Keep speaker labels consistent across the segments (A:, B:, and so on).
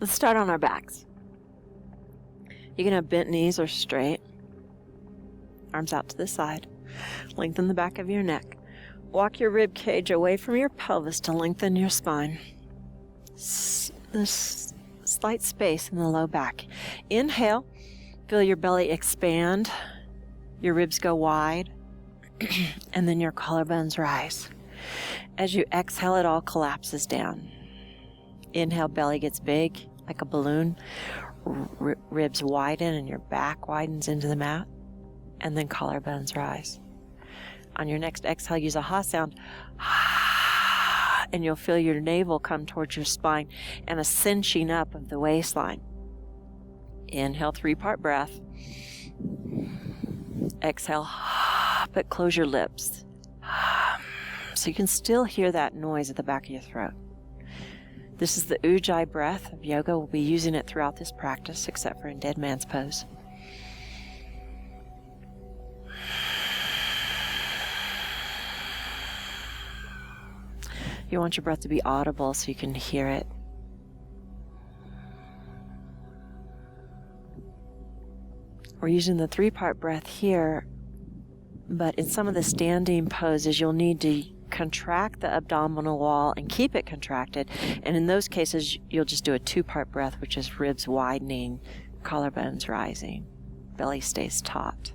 A: Let's start on our backs. You can have bent knees or straight. Arms out to the side. Lengthen the back of your neck. Walk your rib cage away from your pelvis to lengthen your spine. This slight space in the low back. Inhale. Feel your belly expand. Your ribs go wide. And then your collarbones rise. As you exhale, it all collapses down. Inhale, belly gets big like a balloon. Ribs widen and your back widens into the mat. And then collarbones rise. On your next exhale, use a ha sound. And you'll feel your navel come towards your spine and a cinching up of the waistline. Inhale, 3-part breath. Exhale, but close your lips. So you can still hear that noise at the back of your throat. This is the Ujjayi breath of yoga. We'll be using it throughout this practice, except for in Dead Man's Pose. You want your breath to be audible so you can hear it. We're using the 3-part breath here, but in some of the standing poses, you'll need to contract the abdominal wall and keep it contracted. And in those cases, you'll just do a 2-part breath, which is ribs widening, collarbones rising, belly stays taut.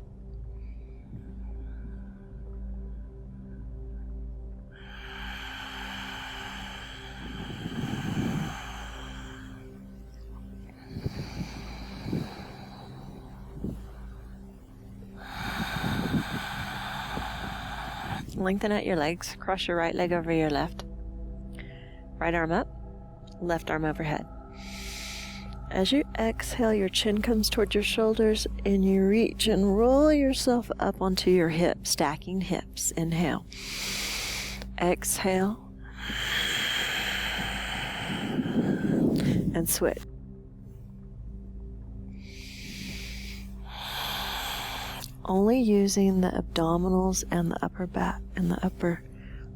A: Lengthen out your legs. Cross your right leg over your left. Right arm up. Left arm overhead. As you exhale, your chin comes towards your shoulders and you reach and roll yourself up onto your hips, stacking hips. Inhale. Exhale. And switch. Only using the abdominals and the upper back and the upper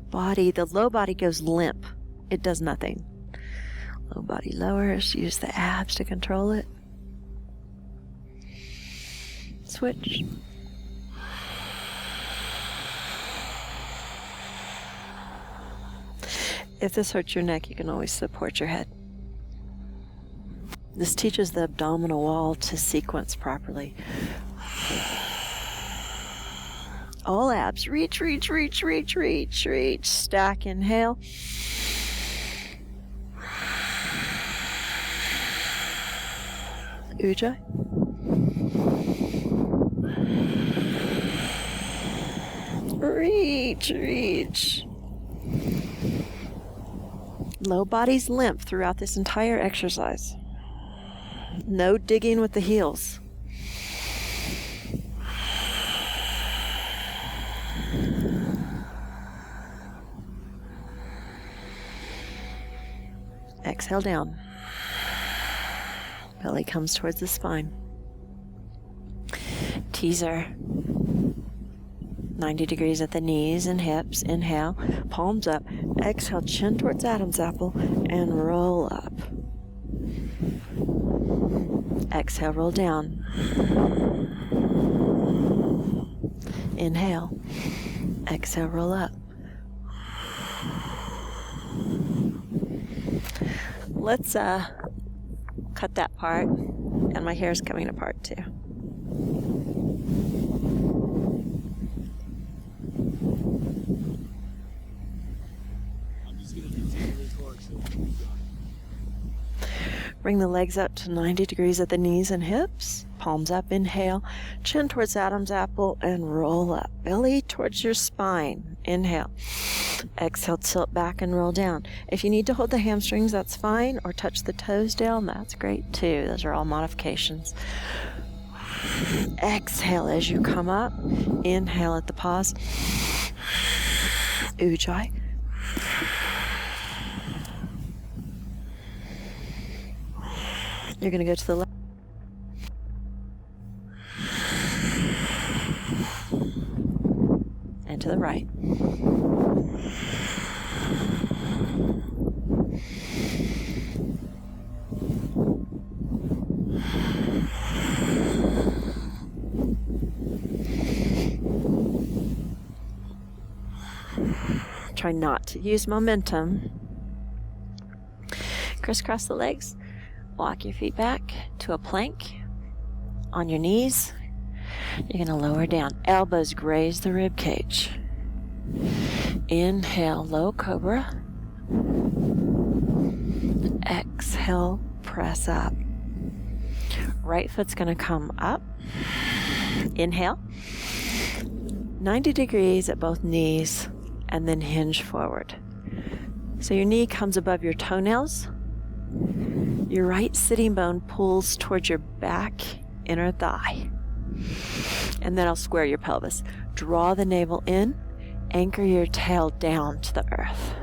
A: body. The low body goes limp. It does nothing. Low body lowers. Use the abs to control it. Switch. If this hurts your neck, you can always support your head. This teaches the abdominal wall to sequence properly. All abs. Reach, reach, reach, reach, reach, reach. Stack. Inhale. Ujjayi. Reach, reach. Low body's limp throughout this entire exercise. No digging with the heels. Exhale down. Belly comes towards the spine. Teaser. 90 degrees at the knees and hips. Inhale. Palms up. Exhale. Chin towards Adam's apple. And roll up. Exhale. Roll down. Inhale. Exhale. Roll up. Let's cut that part, and my hair is coming apart too. Bring the legs up to 90 degrees at the knees and hips. Palms up, inhale. Chin towards Adam's apple and roll up. Belly towards your spine. Inhale. Exhale, tilt back and roll down. If you need to hold the hamstrings, that's fine, or touch the toes down, that's great too. Those are all modifications. Exhale as you come up. Inhale at the pause. Ujjayi. You're going to go to the left. And to the right. Try not to use momentum. Crisscross the legs. Walk your feet back to a plank. On your knees, you're going to lower down. Elbows graze the rib cage. Inhale, low cobra. Exhale, press up. Right foot's going to come up. Inhale. 90 degrees at both knees, and then hinge forward. So your knee comes above your toenails. Your right sitting bone pulls towards your back inner thigh. And then I'll square your pelvis. Draw the navel in. Anchor your tail down to the earth.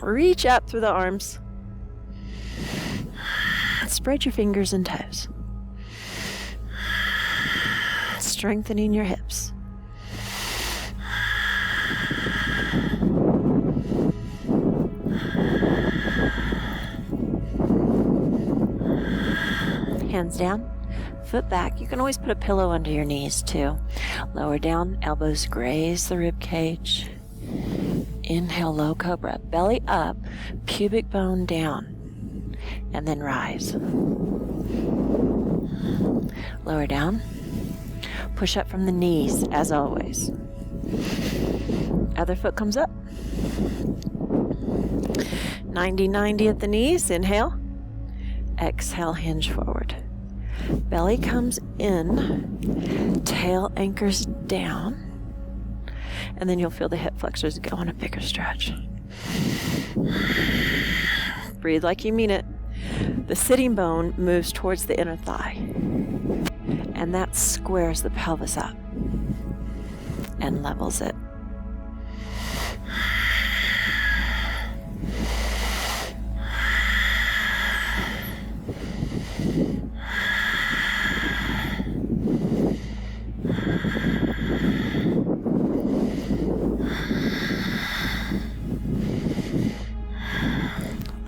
A: Reach up through the arms. Spread your fingers and toes. Strengthening your hips. Hands down, foot back. You can always put a pillow under your knees too. Lower down, elbows graze the rib cage. Inhale, low cobra. Belly up, pubic bone down, and then rise. Lower down. Push up from the knees, as always. Other foot comes up. 90-90 at the knees. Inhale. Exhale, hinge forward. Belly comes in. Tail anchors down. And then you'll feel the hip flexors go on a bigger stretch. Breathe like you mean it. The sitting bone moves towards the inner thigh. And that squares the pelvis up and levels it.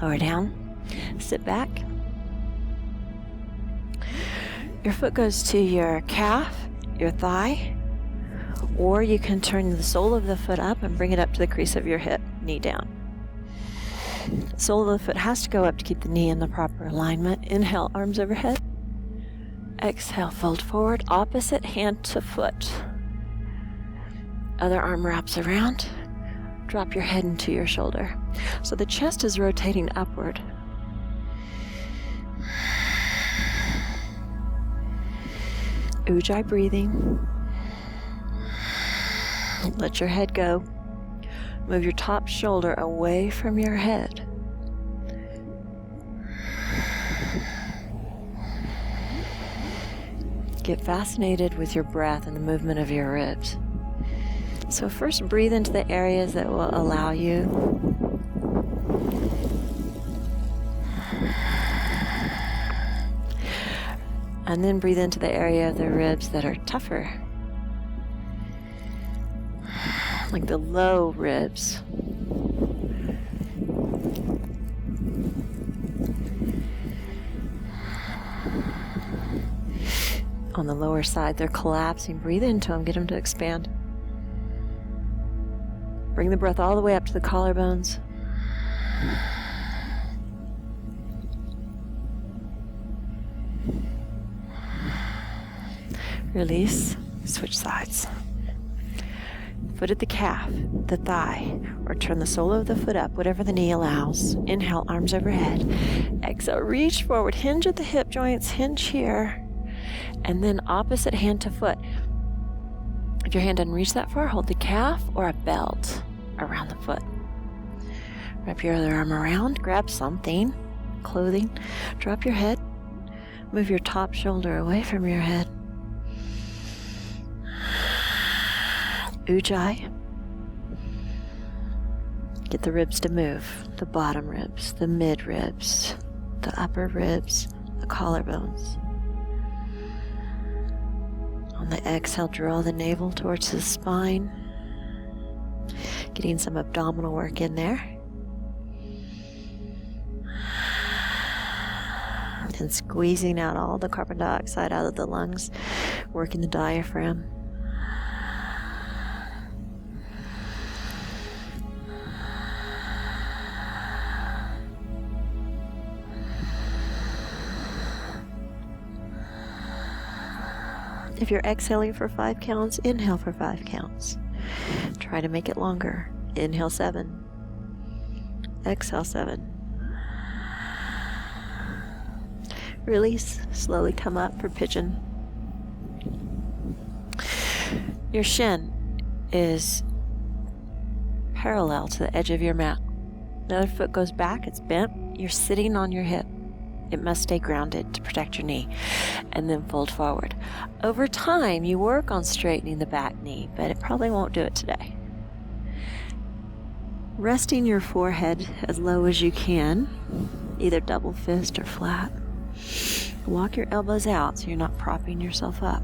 A: Lower down, sit back. Your foot goes to your calf, your thigh, or you can turn the sole of the foot up and bring it up to the crease of your hip, knee down. Sole of the foot has to go up to keep the knee in the proper alignment. Inhale, arms overhead. Exhale, fold forward, opposite hand to foot. Other arm wraps around. Drop your head into your shoulder. So the chest is rotating upward. Ujjayi breathing. Let your head go. Move your top shoulder away from your head. Get fascinated with your breath and the movement of your ribs. So first breathe into the areas that will allow you. And then breathe into the area of the ribs that are tougher. Like the low ribs. On the lower side, they're collapsing. Breathe into them, get them to expand. Bring the breath all the way up to the collarbones. Release, switch sides. Foot at the calf, the thigh, or turn the sole of the foot up, whatever the knee allows. Inhale, arms overhead. Exhale, reach forward, hinge at the hip joints, hinge here. And then opposite hand to foot. If your hand doesn't reach that far, hold the calf or a belt around the foot. Wrap your other arm around, grab something, clothing, drop your head, move your top shoulder away from your head. Ujjayi. Get the ribs to move, the bottom ribs, the mid ribs, the upper ribs, the collarbones. On the exhale, draw the navel towards the spine. Getting some abdominal work in there. And squeezing out all the carbon dioxide out of the lungs, working the diaphragm. If you're exhaling for 5 counts, inhale for 5 counts. Try to make it longer. Inhale 7. Exhale 7. Release. Slowly come up for pigeon. Your shin is parallel to the edge of your mat. The other foot goes back, it's bent. You're sitting on your hip. It must stay grounded to protect your knee. And then fold forward. Over time, you work on straightening the back knee, but it probably won't do it today. Resting your forehead as low as you can, either double fist or flat. Walk your elbows out so you're not propping yourself up.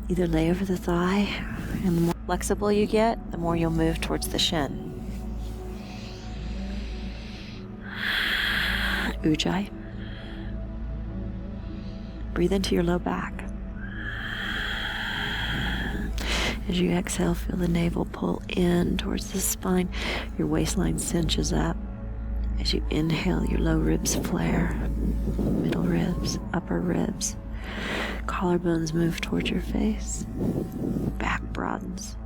A: Either lay over the thigh, and the more flexible you get, the more you'll move towards the shin. Ujjayi. Breathe into your low back. As you exhale, feel the navel pull in towards the spine. Your waistline cinches up. As you inhale, your low ribs flare. Middle ribs, upper ribs. Collarbones move towards your face. Back broadens.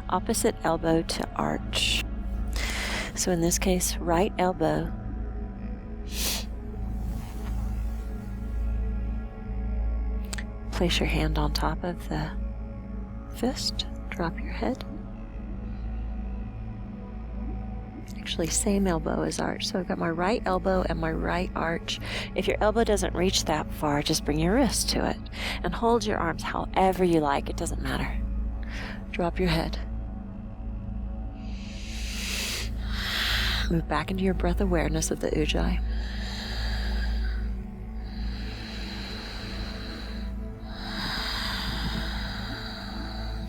A: Opposite elbow to arch. So in this case, right elbow place your hand on top of the fist. Drop your head. Actually, same elbow as arch. So I've got my right elbow and my right arch. If your elbow doesn't reach that far, just bring your wrist to it and hold your arms however you like. It doesn't matter. Drop your head. Move back into your breath awareness of the Ujjayi.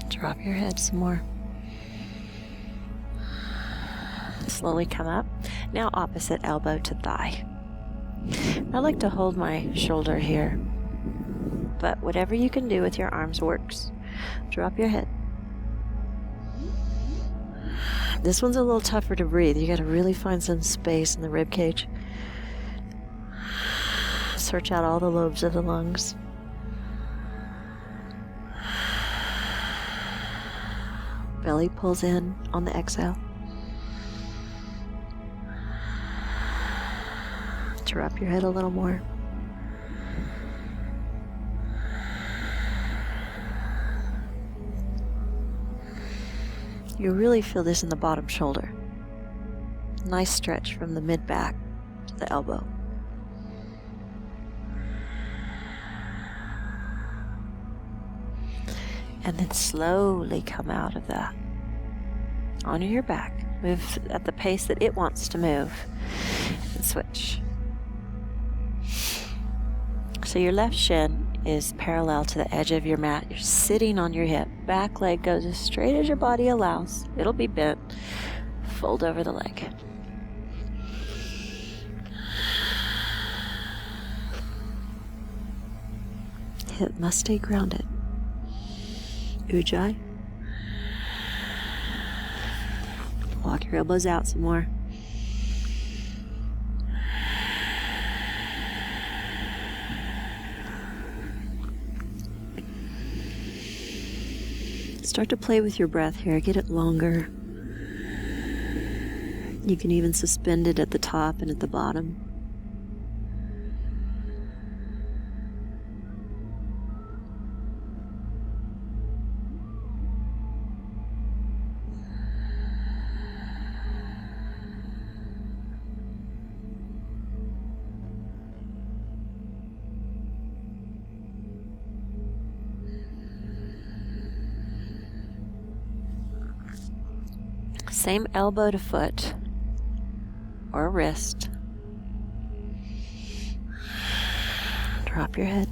A: Drop your head some more. Slowly come up. Now opposite elbow to thigh. I like to hold my shoulder here, but whatever you can do with your arms works. Drop your head. This one's a little tougher to breathe. You got to really find some space in the rib cage. Search out all the lobes of the lungs. Belly pulls in on the exhale. Drop your head a little more. You really feel this in the bottom shoulder. Nice stretch from the mid-back to the elbow. And then slowly come out of that. Onto your back. Move at the pace that it wants to move. And switch. So your left shin is parallel to the edge of your mat. You're sitting on your hip. Back leg goes as straight as your body allows. It'll be bent. Fold over the leg. Hip must stay grounded. Ujjayi. Walk your elbows out some more. Start to play with your breath here. Get it longer. You can even suspend it at the top and at the bottom. Same elbow to foot or wrist. Drop your head.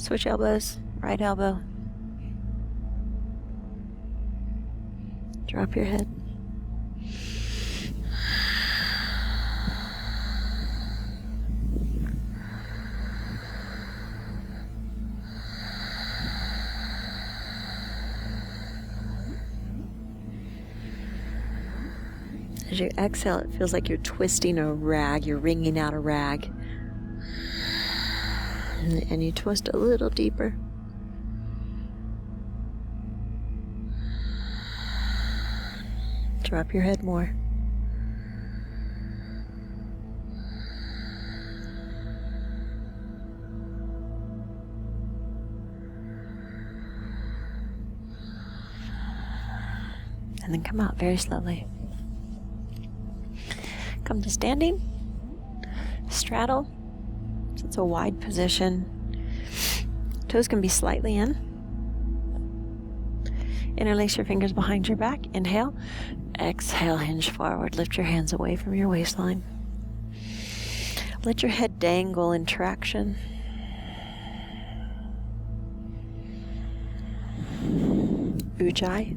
A: Switch elbows, right elbow. Drop your head. As you exhale, it feels like you're twisting a rag, you're wringing out a rag. And you twist a little deeper. Drop your head more. And then come out very slowly. Come to standing. Straddle. So it's a wide position. Toes can be slightly in. Interlace your fingers behind your back. Inhale. Exhale, hinge forward. Lift your hands away from your waistline. Let your head dangle in traction. Ujjayi.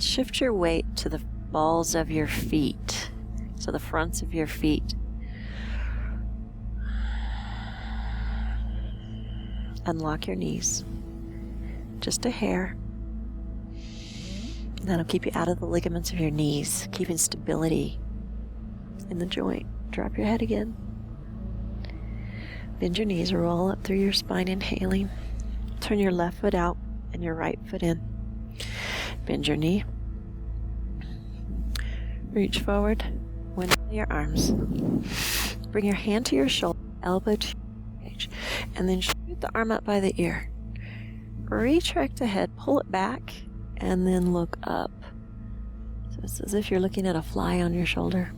A: Shift your weight to the balls of your feet, so the fronts of your feet. Unlock your knees. Just a hair. That'll keep you out of the ligaments of your knees, keeping stability in the joint. Drop your head again. Bend your knees, roll up through your spine, inhaling. Turn your left foot out and your right foot in. Bend your knee. Reach forward. Windmill your arms. Bring your hand to your shoulder, elbow to your cage, and then shoot the arm up by the ear. Retract ahead, pull it back, and then look up. So it's as if you're looking at a fly on your shoulder.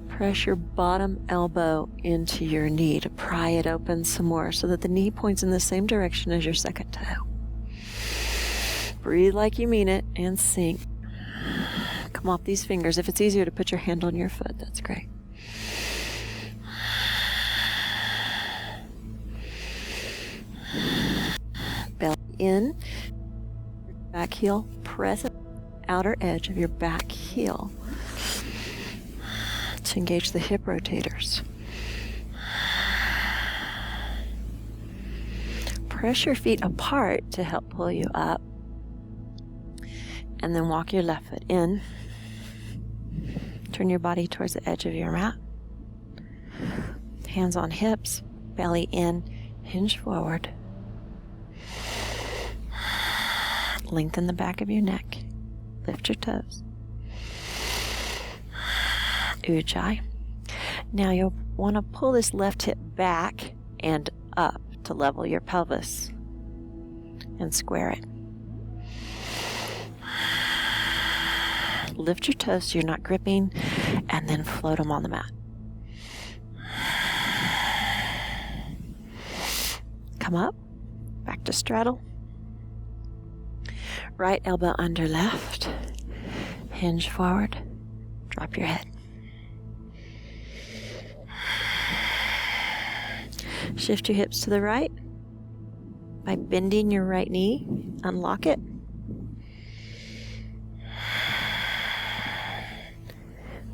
A: Press your bottom elbow into your knee to pry it open some more so that the knee points in the same direction as your second toe. Breathe like you mean it and sink. Come off these fingers. If it's easier to put your hand on your foot, that's great. Belly in. Back heel. Press the outer edge of your back heel to engage the hip rotators. Press your feet apart to help pull you up. And then walk your left foot in. Turn your body towards the edge of your mat. Hands on hips, belly in, hinge forward. Lengthen the back of your neck. Lift your toes. Ujjayi. Now you'll want to pull this left hip back and up to level your pelvis and square it. Lift your toes so you're not gripping, and then float them on the mat. Come up, back to straddle. Right elbow under left, hinge forward, drop your head. Shift your hips to the right by bending your right knee, unlock it.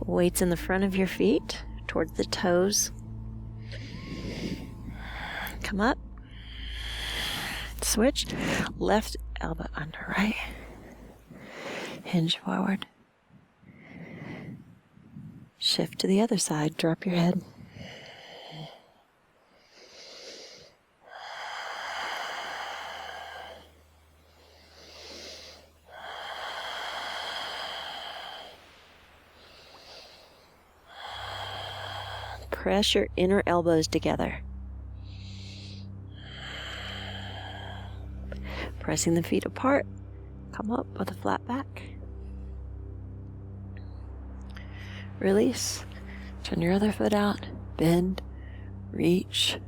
A: Weights in the front of your feet towards the toes. Come up. Switch. Left elbow under right. Hinge forward. Shift to the other side. Drop your head. Press your inner elbows together. Pressing the feet apart, come up with a flat back. Release. Turn your other foot out. Bend. Reach.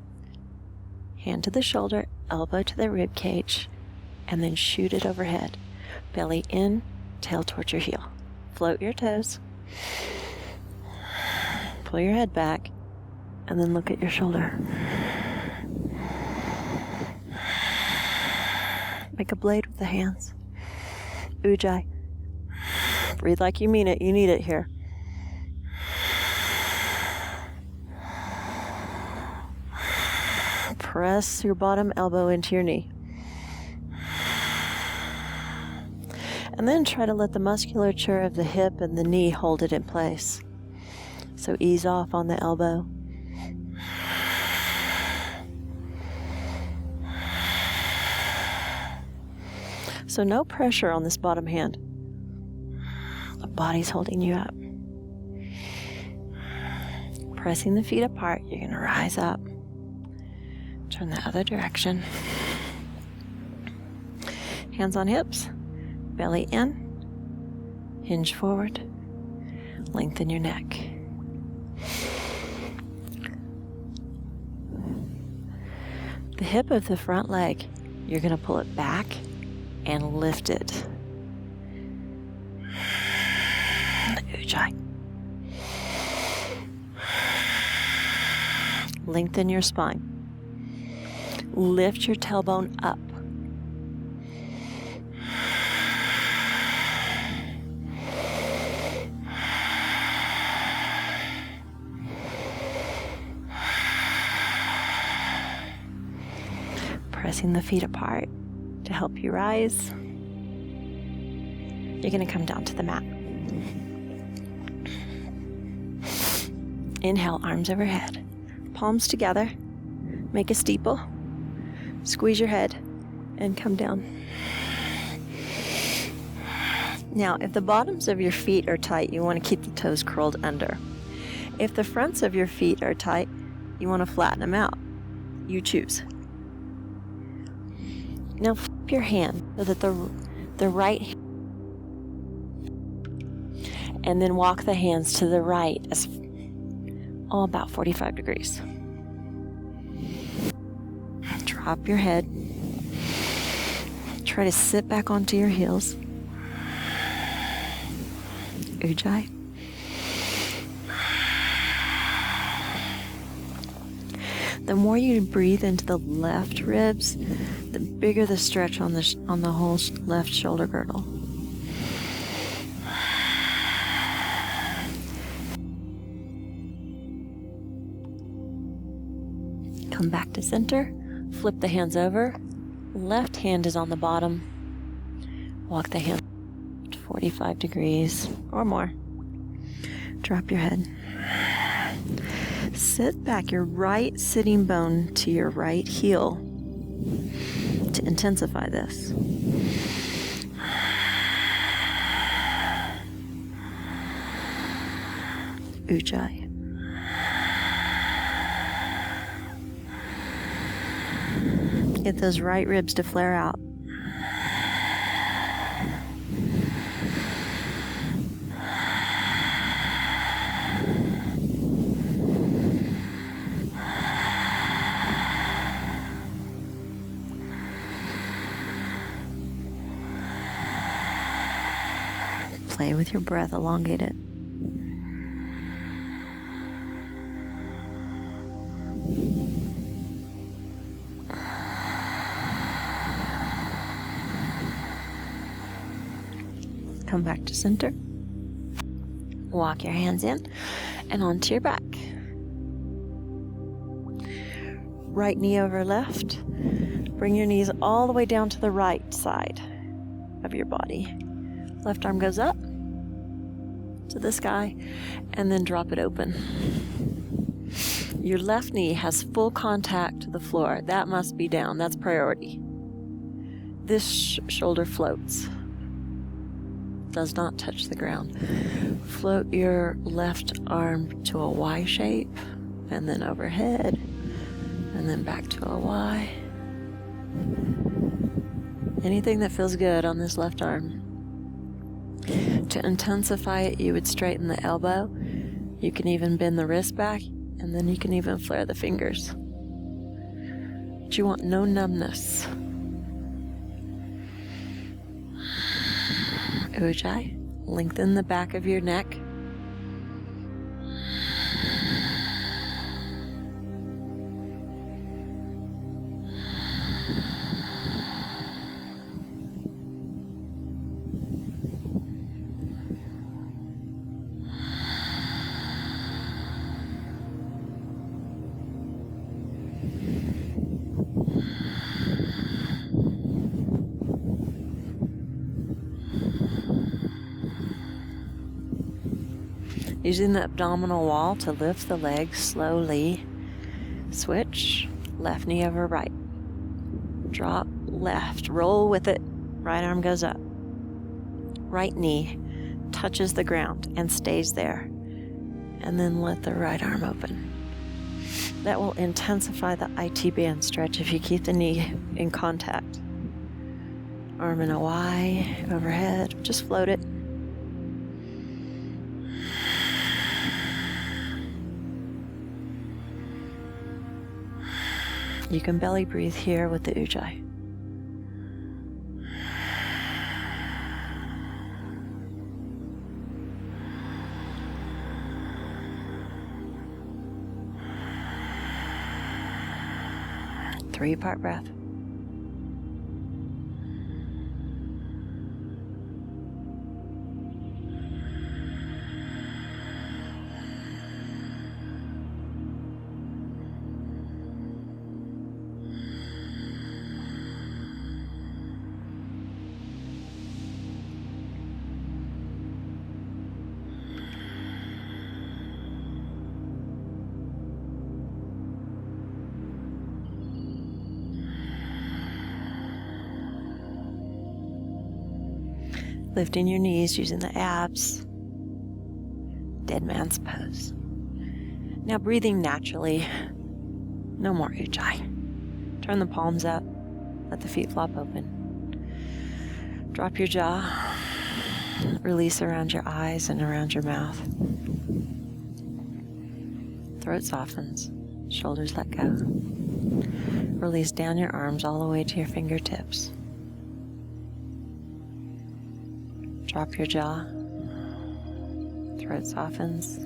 A: Hand to the shoulder, elbow to the rib cage, and then shoot it overhead. Belly in, tail towards your heel. Float your toes. Pull your head back. And then look at your shoulder. Make a blade with the hands. Ujjayi. Breathe like you mean it. You need it here. Press your bottom elbow into your knee. And then try to let the musculature of the hip and the knee hold it in place. So ease off on the elbow. So no pressure on this bottom hand. The body's holding you up. Pressing the feet apart, you're going to rise up. Turn the other direction. Hands on hips. Belly in. Hinge forward. Lengthen your neck. The hip of the front leg, you're going to pull it back and lift it. Ujjayi. Lengthen your spine. Lift your tailbone up. Pressing the feet apart to help you rise. You're going to come down to the mat. Inhale, arms overhead. Palms together. Make a steeple. Squeeze your head and come down. Now, if the bottoms of your feet are tight, you want to keep the toes curled under. If the fronts of your feet are tight, you want to flatten them out. You choose. Now flip your hand so that the right hand, and then walk the hands to the right as about 45 degrees. Drop your head. Try to sit back onto your heels. Ujjayi. The more you breathe into the left ribs, the bigger the stretch on the whole left shoulder girdle. Come back to center. Flip the hands over. Left hand is on the bottom. Walk the hand 45 degrees or more. Drop your head. Sit back your right sitting bone to your right heel to intensify this. Ujjayi. Get those right ribs to flare out. Play with your breath, elongate it. Come back to center. Walk your hands in and onto your back. Right knee over left. Bring your knees all the way down to the right side of your body. Left arm goes up to the sky and then drop it open. Your left knee has full contact to the floor. That must be down. That's priority. This shoulder floats. Does not touch the ground. Float your left arm to a Y shape and then overhead and then back to a Y. Anything that feels good on this left arm. To intensify it, you would straighten the elbow. You can even bend the wrist back, and then you can even flare the fingers. But you want no numbness. Ujjayi. Lengthen the back of your neck. Using the abdominal wall to lift the legs slowly. Switch, left knee over right. Drop, left, roll with it. Right arm goes up. Right knee touches the ground and stays there. And then let the right arm open. That will intensify the IT band stretch if you keep the knee in contact. Arm in a Y, overhead, just float it. You can belly breathe here with the Ujjayi. Three-part breath. Lifting your knees using the abs. Dead man's pose. Now breathing naturally. No more Ujjayi. Turn the palms up. Let the feet flop open. Drop your jaw. Release around your eyes and around your mouth. Throat softens. Shoulders let go. Release down your arms all the way to your fingertips. Drop your jaw. Throat softens.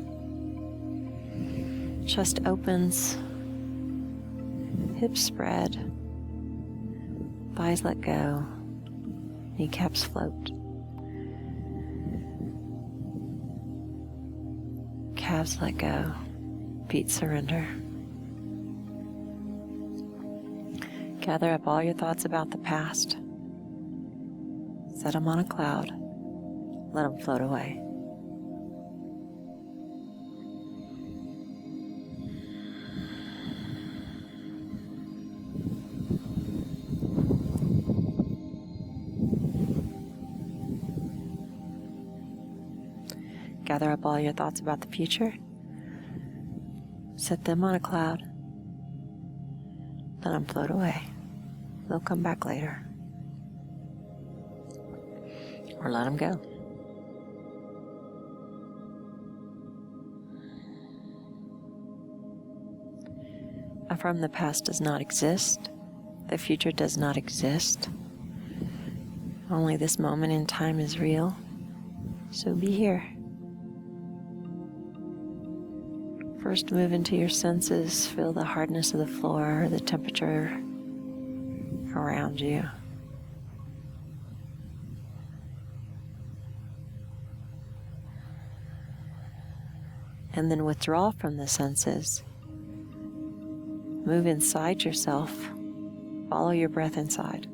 A: Chest opens. Hips spread. Thighs let go. Kneecaps float. Calves let go. Feet surrender. Gather up all your thoughts about the past. Set them on a cloud. Let them float away. Gather up all your thoughts about the future. Set them on a cloud. Let them float away. They'll come back later. Or let them go. Affirm the past does not exist. The future does not exist. Only this moment in time is real. So be here. First, move into your senses. Feel the hardness of the floor, the temperature around you. And then withdraw from the senses. Move inside yourself. Follow your breath inside.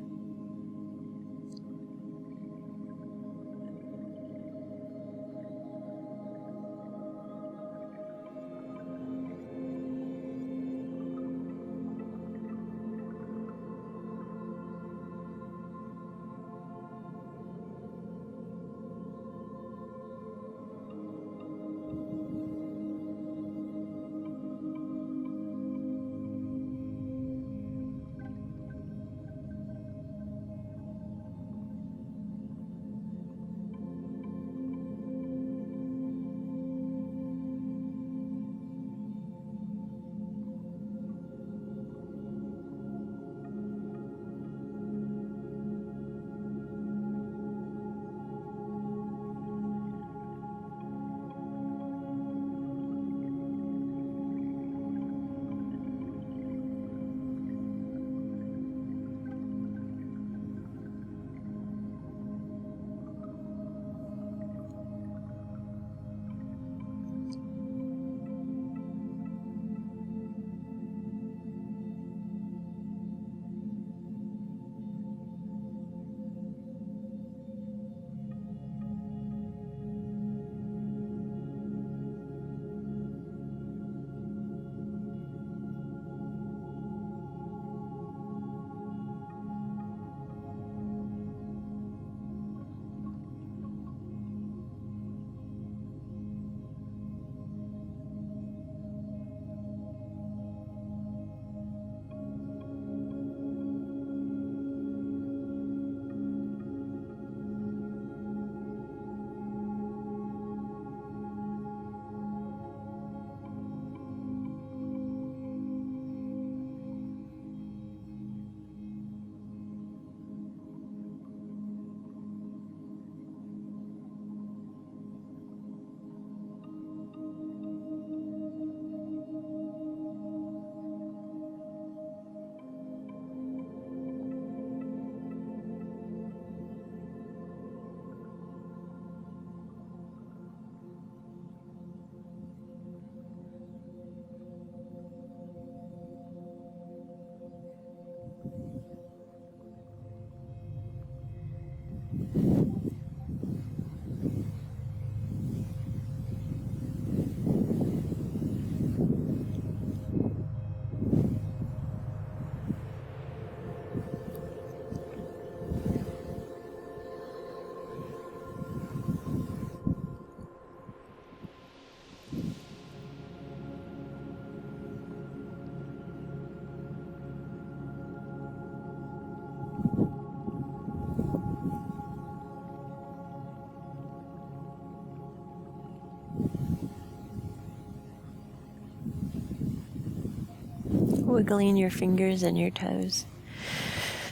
A: wiggling your fingers and your toes.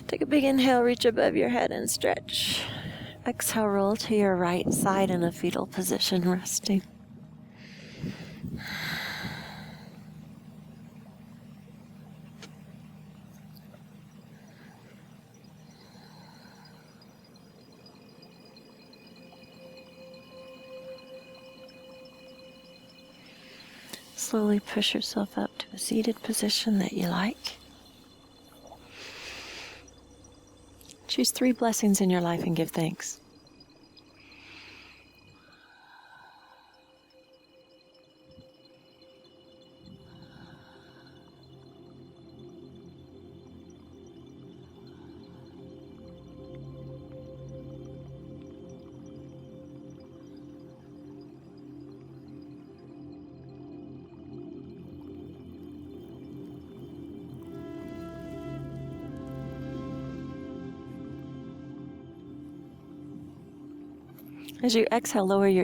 A: Take a big inhale, reach above your head and stretch. Exhale, roll to your right side in a fetal position, resting. Slowly push yourself up to a seated position that you like. Choose 3 blessings in your life and give thanks. As you exhale, lower your